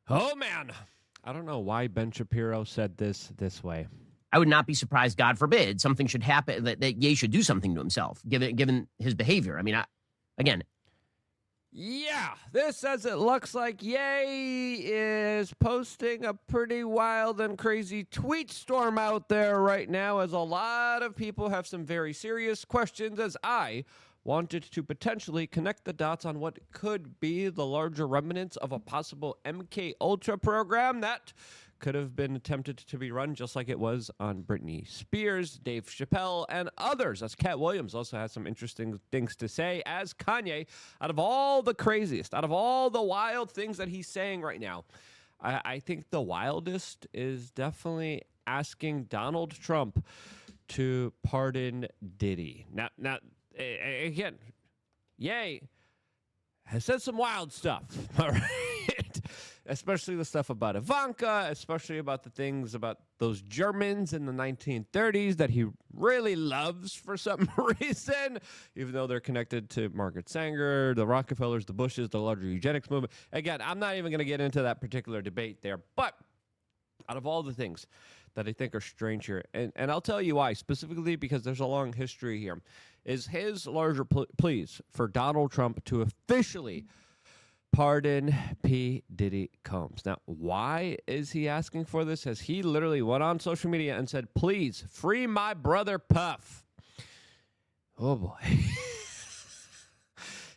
Oh, man. I don't know why Ben Shapiro said this way. I would not be surprised, God forbid, something should happen, that Ye should do something to himself, given his behavior. I mean, again. Yeah, this says it looks like Ye is posting a pretty wild and crazy tweet storm out there right now, as a lot of people have some very serious questions, as I wanted to potentially connect the dots on what could be the larger remnants of a possible MKUltra program that could have been attempted to be run just like it was on Britney Spears, Dave Chappelle, and others. As Cat Williams also has some interesting things to say, as Kanye, out of all the craziest, out of all the wild things that he's saying right now, I think the wildest is definitely asking Donald Trump to pardon Diddy. Now, again, Ye has said some wild stuff, all right? Especially the stuff about Ivanka, especially about the things about those Germans in the 1930s that he really loves for some reason, even though they're connected to Margaret Sanger, the Rockefellers, the Bushes, the larger eugenics movement. Again, I'm not even going to get into that particular debate there, but out of all the things that I think are strange here, and I'll tell you why, specifically because there's a long history here, is his larger pleas for Donald Trump to officially pardon P. Diddy Combs. Now, why is he asking for this? As he literally went on social media and said, please, free my brother Puff. Oh, boy.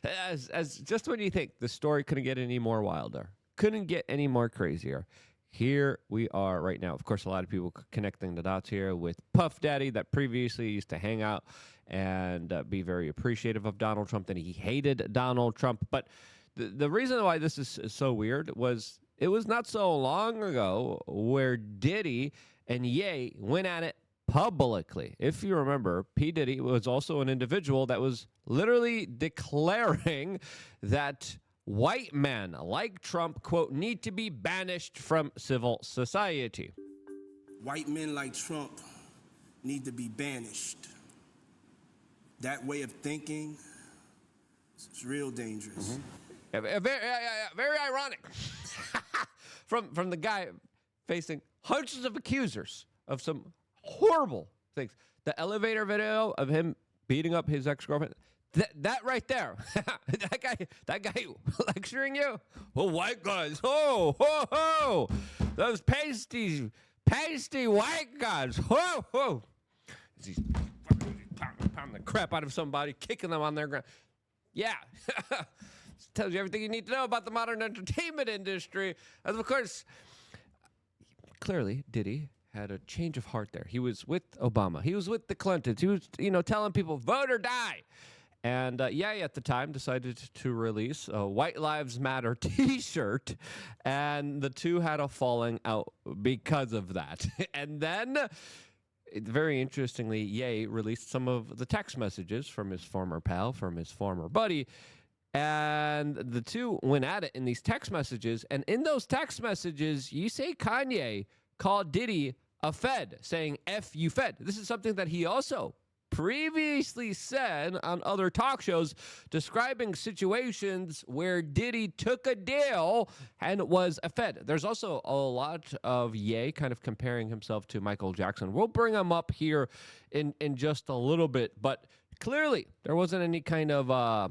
as just when you think the story couldn't get any more wilder, couldn't get any more crazier, here we are right now. Of course, a lot of people connecting the dots here with Puff Daddy that previously used to hang out and be very appreciative of Donald Trump, and he hated Donald Trump. But the reason why this is so weird was it was not so long ago where Diddy and Ye went at it publicly. If you remember, P. Diddy was also an individual that was literally declaring that white men like Trump, quote, need to be banished from civil society. White men like Trump need to be banished. That way of thinking is real dangerous. Mm-hmm. Very ironic from the guy facing hundreds of accusers of some horrible things. The elevator video of him beating up his ex-girlfriend, that right there, that guy lecturing you, oh, white guys, those pasty white guys, he's pounding the crap out of somebody, kicking them on their ground. Yeah. Tells you everything you need to know about the modern entertainment industry. And of course, clearly, Diddy had a change of heart there. He was with Obama. He was with the Clintons. He was, telling people, vote or die. And at the time decided to release a White Lives Matter t-shirt. And the two had a falling out because of that. And then, very interestingly, Ye released some of the text messages from his former pal, from his former buddy. And the two went at it in these text messages. And in those text messages, you say Kanye called Diddy a Fed, saying, F you Fed. This is something that he also previously said on other talk shows, describing situations where Diddy took a deal and was a Fed. There's also a lot of Ye kind of comparing himself to Michael Jackson. We'll bring him up here in just a little bit. But clearly, there wasn't any kind of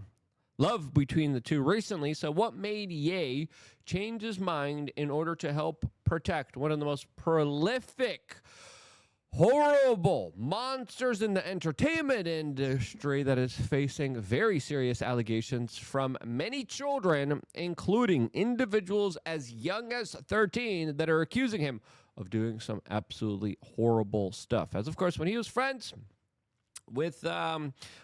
love between the two recently. So what made Ye change his mind in order to help protect one of the most prolific, horrible monsters in the entertainment industry that is facing very serious allegations from many children, including individuals as young as 13 that are accusing him of doing some absolutely horrible stuff? As of course, when he was friends with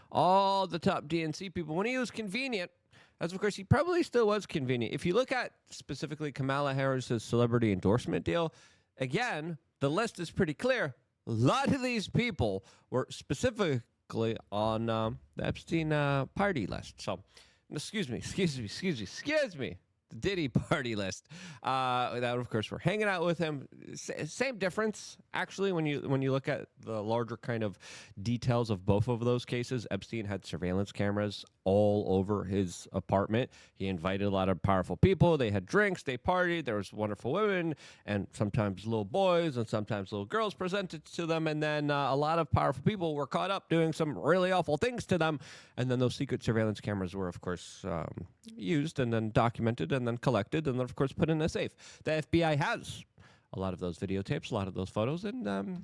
all the top DNC people, when he was convenient, as of course he probably still was convenient. If you look at specifically Kamala Harris's celebrity endorsement deal, again, the list is pretty clear. A lot of these people were specifically on the Epstein party list. So, excuse me. the Diddy party list. That, of course, we're hanging out with him. Same difference, actually, when you look at the larger kind of details of both of those cases. Epstein had surveillance cameras all over his apartment. He invited a lot of powerful people. They had drinks. They partied. There was wonderful women and sometimes little boys and sometimes little girls presented to them. And then a lot of powerful people were caught up doing some really awful things to them. And then those secret surveillance cameras were, of course, used and then documented and then collected and then, of course, put in a safe. The FBI has a lot of those videotapes, a lot of those photos, and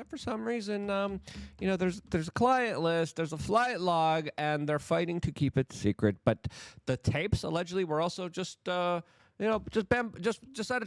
for some reason, there's a client list, there's a flight log, and they're fighting to keep it secret. But the tapes allegedly were also just decided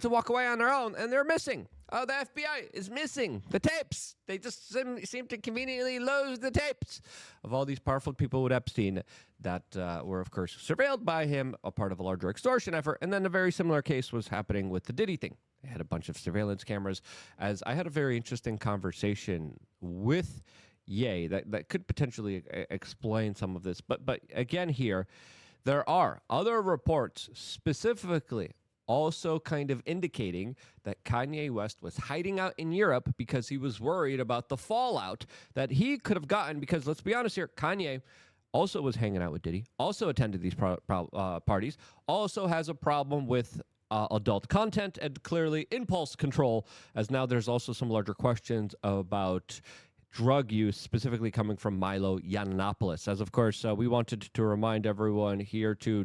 to walk away on their own, and they're missing. Oh, the FBI is missing the tapes. They just seem to conveniently lose the tapes of all these powerful people with Epstein that were, of course, surveilled by him, a part of a larger extortion effort. And then a very similar case was happening with the Diddy thing. They had a bunch of surveillance cameras. As I had a very interesting conversation with Ye that could potentially explain some of this. But again here, there are other reports specifically also kind of indicating that Kanye West was hiding out in Europe because he was worried about the fallout that he could have gotten. Because let's be honest here, Kanye also was hanging out with Diddy, also attended these parties, also has a problem with adult content and clearly impulse control, as now there's also some larger questions about drug use, specifically coming from Milo Yiannopoulos. As of course, we wanted to remind everyone here to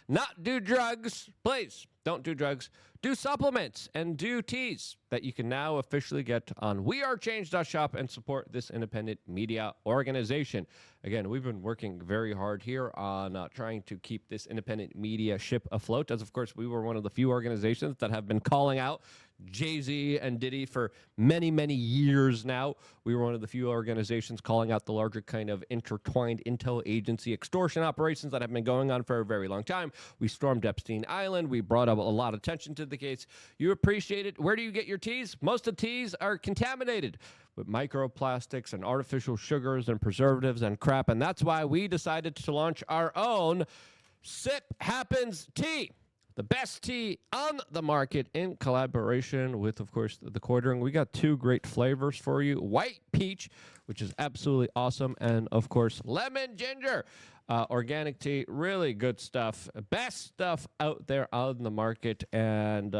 not do drugs. Please don't do drugs. Do supplements and do teas that you can now officially get on wearechange.shop and support this independent media organization. Again, we've been working very hard here on trying to keep this independent media ship afloat, as of course we were one of the few organizations that have been calling out Jay-Z and Diddy for many, many years now. We were one of the few organizations calling out the larger kind of intertwined intel agency extortion operations that have been going on for a very long time. We stormed Epstein Island. We brought up a lot of attention to the case. You appreciate it. Where do you get your teas? Most of the teas are contaminated with microplastics and artificial sugars and preservatives and crap, and that's why we decided to launch our own Sip Happens tea. The best tea on the market in collaboration with, of course, the Quartering. We got two great flavors for you. White peach, which is absolutely awesome. And, of course, lemon ginger. Organic tea, really good stuff. Best stuff out there on the market. And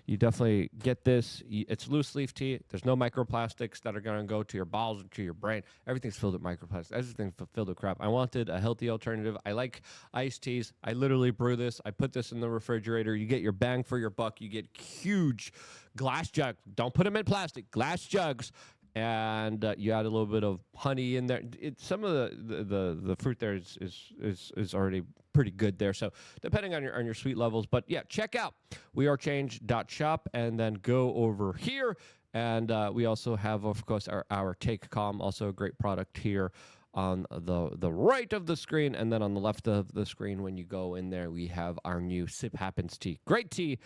you definitely get this. It's loose leaf tea. There's no microplastics that are going to go to your bowels or to your brain. Everything's filled with microplastics. Everything's filled with crap. I wanted a healthy alternative. I like iced teas. I literally brew this. I put this in the refrigerator. You get your bang for your buck. You get huge glass jugs. Don't put them in plastic. Glass jugs. And you add a little bit of honey in there. Some of the fruit there is already pretty good there. So depending on your sweet levels, but yeah, check out wearechange.shop and then go over here. And we also have, of course, our Take Calm, also a great product here on the right of the screen, and then on the left of the screen, when you go in there, we have our new Sip Happens tea. Great tea,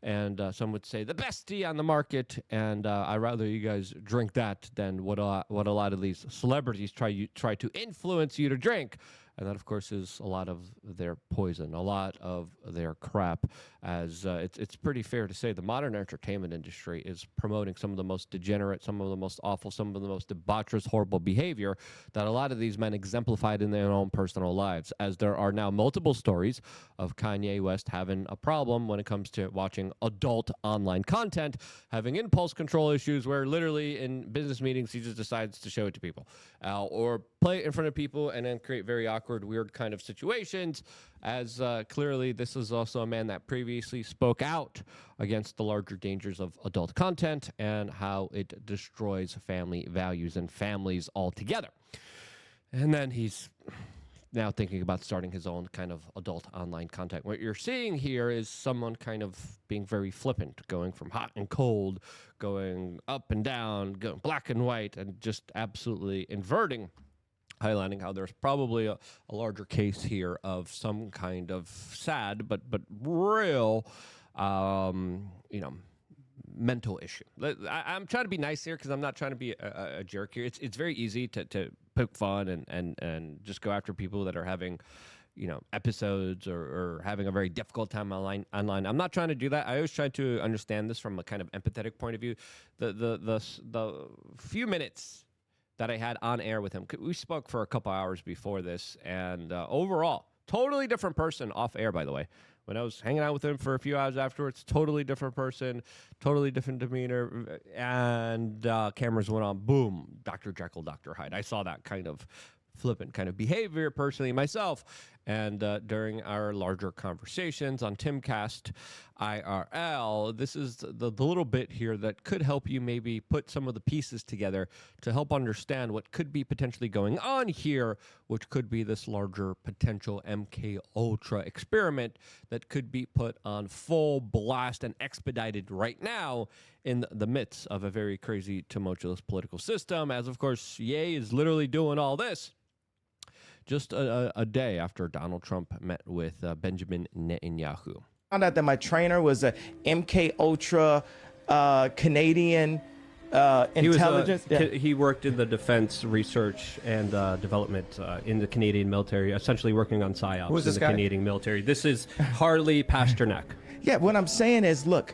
and some would say the best tea on the market, and I'd rather you guys drink that than what a lot of these celebrities try to influence you to drink. And that, of course, is a lot of their poison, a lot of their crap, as it's pretty fair to say the modern entertainment industry is promoting some of the most degenerate, some of the most awful, some of the most debaucherous, horrible behavior that a lot of these men exemplified in their own personal lives, as there are now multiple stories of Kanye West having a problem when it comes to watching adult online content, having impulse control issues where literally in business meetings he just decides to show it to people or play it in front of people and then create very awkward, weird kind of situations, as clearly this is also a man that previously spoke out against the larger dangers of adult content and how it destroys family values and families altogether. And then he's now thinking about starting his own kind of adult online content. What you're seeing here is someone kind of being very flippant, going from hot and cold, going up and down, going black and white, and just absolutely inverting, highlighting how there's probably a larger case here of some kind of sad but real, mental issue. I'm trying to be nice here because I'm not trying to be a jerk here. It's very easy to poke fun and just go after people that are having, episodes or having a very difficult time online. I'm not trying to do that. I always try to understand this from a kind of empathetic point of view. The few minutes that I had on air with him, we spoke for a couple hours before this, and overall, totally different person off air, by the way. When I was hanging out with him for a few hours afterwards, totally different person, totally different demeanor, and cameras went on, boom, Dr. Jekyll, Dr. Hyde. I saw that kind of flippant kind of behavior personally myself. And during our larger conversations on Timcast IRL, this is the little bit here that could help you maybe put some of the pieces together to help understand what could be potentially going on here, which could be this larger potential MKUltra experiment that could be put on full blast and expedited right now in the midst of a very crazy, tumultuous political system, as of course, Ye is literally doing all this just a day after Donald Trump met with Benjamin Netanyahu. Found out that my trainer was a MKUltra Canadian intelligence. He worked in the defense research and development in the Canadian military, essentially working on psyops Who's this in the guy? Canadian military. This is Harley Pasternak. Yeah, what I'm saying is, look,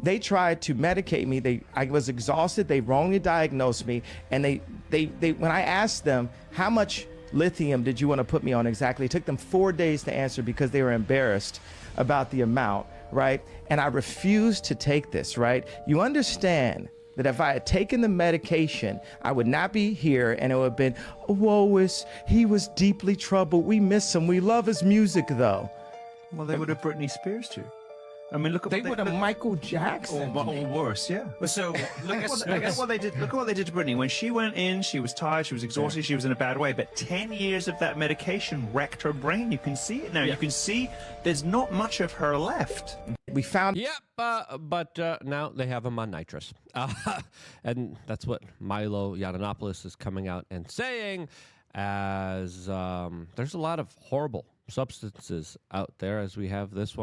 they tried to medicate me. I was exhausted. They wrongly diagnosed me, and they when I asked them how much lithium did you want to put me on exactly, it took them 4 days to answer because they were embarrassed about the amount, right? And I refused to take this, right? You understand that if I had taken the medication, I would not be here, and it would have been, he was deeply troubled. We miss him. We love his music, though. Well, they would have Britney Spears too. I mean, look at They would have Michael Jackson. or worse, yeah. So look at what they did. Look at what they did to Britney. When she went in, she was tired, she was exhausted, she was in a bad way. But 10 years of that medication wrecked her brain. You can see it now. You can see there's not much of her left. We found Yep, but now they have him on Nitrous. And that's what Milo Yiannopoulos is coming out and saying, as there's a lot of horrible substances out there, as we have this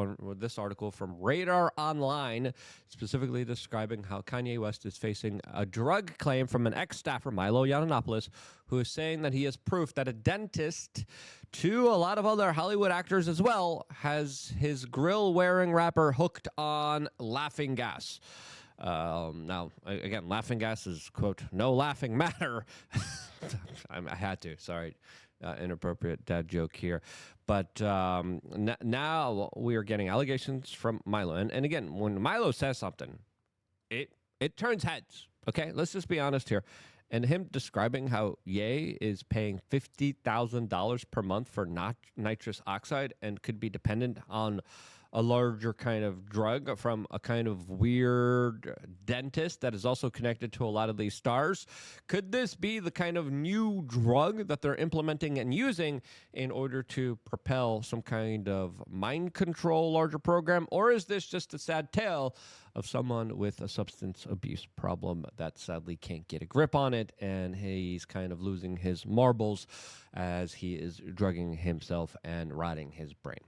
article from Radar Online, specifically describing how Kanye West is facing a drug claim from an ex-staffer, Milo Yiannopoulos, who is saying that he has proof that a dentist, to a lot of other Hollywood actors as well, has his grill-wearing rapper hooked on laughing gas. Now, again, laughing gas is, quote, no laughing matter. I had to, sorry. Inappropriate dad joke here. But now we are getting allegations from Milo. And again, when Milo says something, it turns heads. Okay, let's just be honest here. And him describing how Ye is paying $50,000 per month for nitrous oxide and could be dependent on a larger kind of drug from a kind of weird dentist that is also connected to a lot of these stars. Could this be the kind of new drug that they're implementing and using in order to propel some kind of mind control larger program? Or is this just a sad tale of someone with a substance abuse problem that sadly can't get a grip on it, and he's kind of losing his marbles as he is drugging himself and rotting his brain?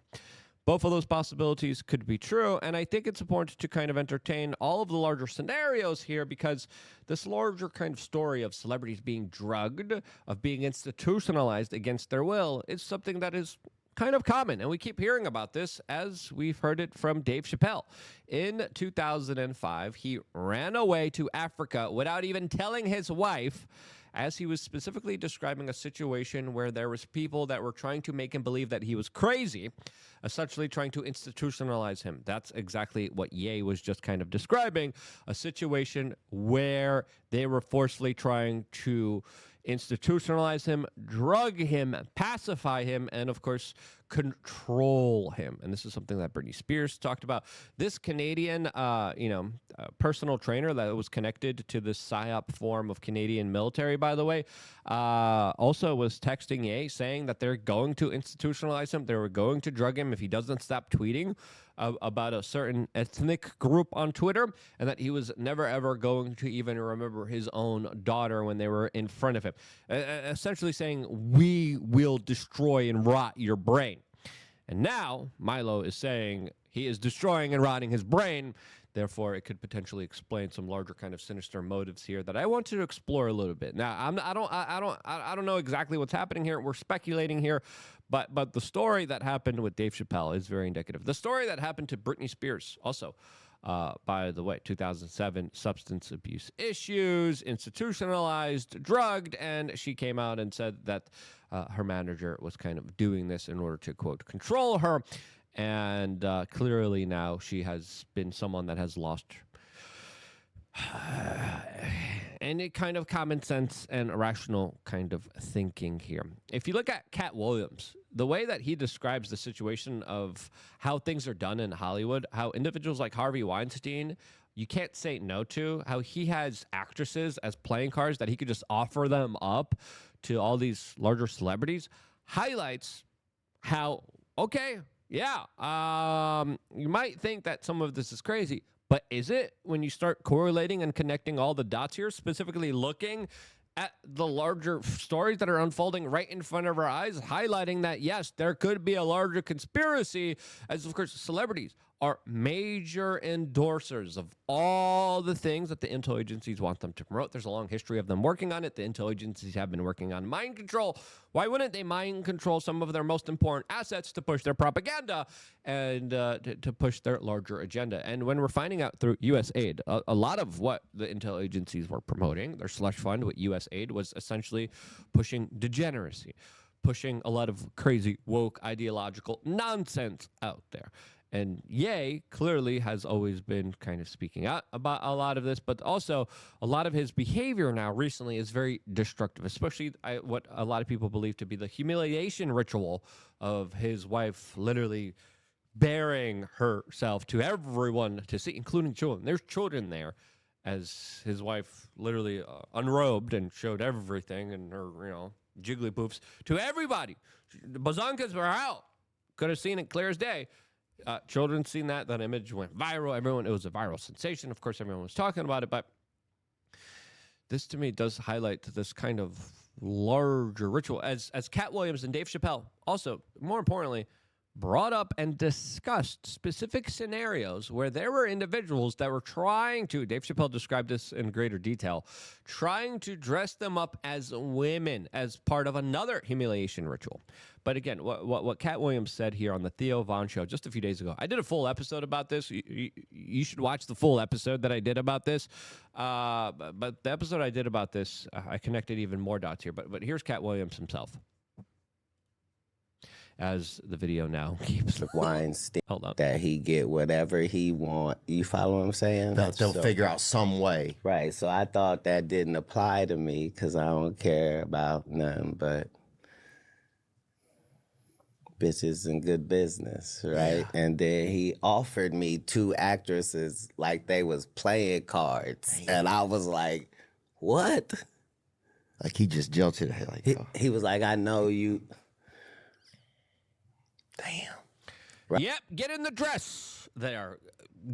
Both of those possibilities could be true, and I think it's important to kind of entertain all of the larger scenarios here, because this larger kind of story of celebrities being drugged, of being institutionalized against their will, is something that is kind of common, and we keep hearing about this, as we've heard it from Dave Chappelle. In 2005, he ran away to Africa without even telling his wife, as he was specifically describing a situation where there was people that were trying to make him believe that he was crazy, essentially trying to institutionalize him. That's exactly what Ye was just kind of describing, a situation where they were forcefully trying to institutionalize him, drug him, pacify him, and of course, control him. And this is something that Britney Spears talked about. This Canadian, personal trainer that was connected to this PSYOP form of Canadian military, by the way, also was texting Ye saying that they're going to institutionalize him. They were going to drug him if he doesn't stop tweeting about a certain ethnic group on Twitter, and that he was never ever going to even remember his own daughter when they were in front of him. Essentially saying, we will destroy and rot your brain. And now Milo is saying he is destroying and rotting his brain. Therefore, it could potentially explain some larger kind of sinister motives here that I want to explore a little bit. Now, I don't know exactly what's happening here. We're speculating here, but the story that happened with Dave Chappelle is very indicative. The story that happened to Britney Spears also. By the way, 2007 substance abuse issues, institutionalized, drugged, and she came out and said that her manager was kind of doing this in order to, quote, control her. And clearly now she has been someone that has lost any kind of common sense and rational kind of thinking here. If you look at Cat Williams, the way that he describes the situation of how things are done in Hollywood, how individuals like Harvey Weinstein, you can't say no to, how he has actresses as playing cards that he could just offer them up to all these larger celebrities, highlights how, okay, yeah, you might think that some of this is crazy, but is it when you start correlating and connecting all the dots here, specifically looking at the larger stories that are unfolding right in front of our eyes, highlighting that, yes, there could be a larger conspiracy, as of course celebrities are major endorsers of all the things that the intel agencies want them to promote. There's a long history of them working on it. The intel agencies have been working on mind control. Why wouldn't they mind control some of their most important assets to push their propaganda and to push their larger agenda? And when we're finding out through U.S. aid, a lot of what the intel agencies were promoting, their slush fund with U.S. aid, was essentially pushing degeneracy, pushing a lot of crazy, woke, ideological nonsense out there. And Ye clearly has always been kind of speaking out about a lot of this, but also a lot of his behavior now recently is very destructive, especially what a lot of people believe to be the humiliation ritual of his wife literally bearing herself to everyone to see, including children. There's children there as his wife literally unrobed and showed everything and her, jiggly poofs to everybody. The bazonkas were out. Could have seen it clear as day. Children seen that image went viral. It was a viral sensation. Of course, everyone was talking about it, but this to me does highlight this kind of larger ritual as Cat Williams and Dave Chappelle also, more importantly, brought up and discussed specific scenarios where there were individuals that were trying to, Dave Chappelle described this in greater detail, trying to dress them up as women as part of another humiliation ritual. But again, what Cat Williams said here on the Theo Von Show just a few days ago, I did a full episode about this. You should watch the full episode that I did about this. But the episode I did about this, I connected even more dots here. But here's Cat Williams himself, as the video now keeps Weinstein. Hold on. That he get whatever he want. You follow what I'm saying? They'll figure out some way. Right. So I thought that didn't apply to me because I don't care about nothing but bitches and good business, right? Yeah. And then he offered me 2 actresses like they was playing cards. Damn. And I was like, what? Like he just jilted it. Like, he was like, I know you. Damn. Right. Yep, get in the dress there.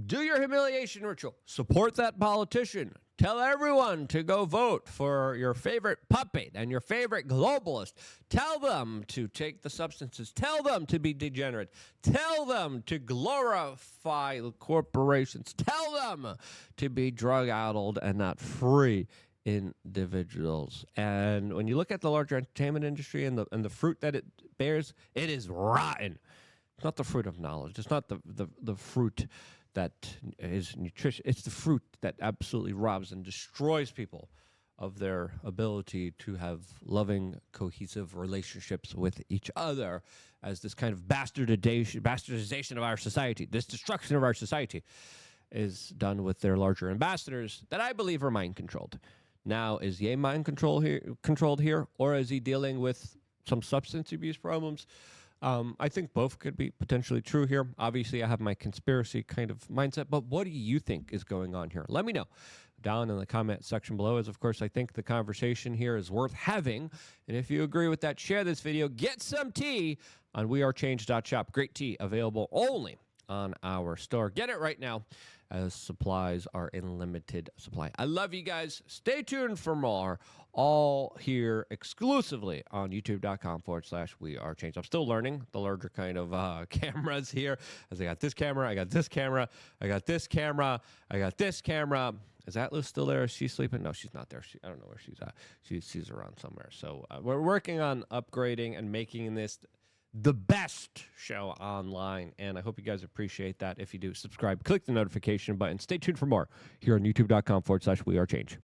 Do your humiliation ritual. Support that politician. Tell everyone to go vote for your favorite puppet and your favorite globalist. Tell them to take the substances. Tell them to be degenerate. Tell them to glorify corporations. Tell them to be drug-addled and not free individuals. And when you look at the larger entertainment industry and the fruit that it bears, it is rotten. It's not the fruit of knowledge. It's not the fruit that is nutritious. It's the fruit that absolutely robs and destroys people of their ability to have loving, cohesive relationships with each other, as this kind of bastardization of our society, this destruction of our society is done with their larger ambassadors that I believe are mind-controlled. Now, is Ye controlled here, or is he dealing with some substance abuse problems? I think both could be potentially true here. Obviously, I have my conspiracy kind of mindset, but what do you think is going on here? Let me know down in the comment section below, as of course I think the conversation here is worth having. And if you agree with that, share this video, get some tea on wearechange.shop. Great tea available only on our store. Get it right now, as supplies are in limited supply. I love you guys. Stay tuned for more, all here exclusively on youtube.com/We Are Changed. I'm still learning the larger kind of cameras here, as I got this camera, I got this camera, I got this camera, I got this camera. Is Atlas still there? Is she sleeping? No, she's not there. I don't know where she's at. She's around somewhere. So we're working on upgrading and making this the best show online, and I hope you guys appreciate that. If you do, subscribe, click the notification button. Stay tuned for more here on youtube.com/We Are Change.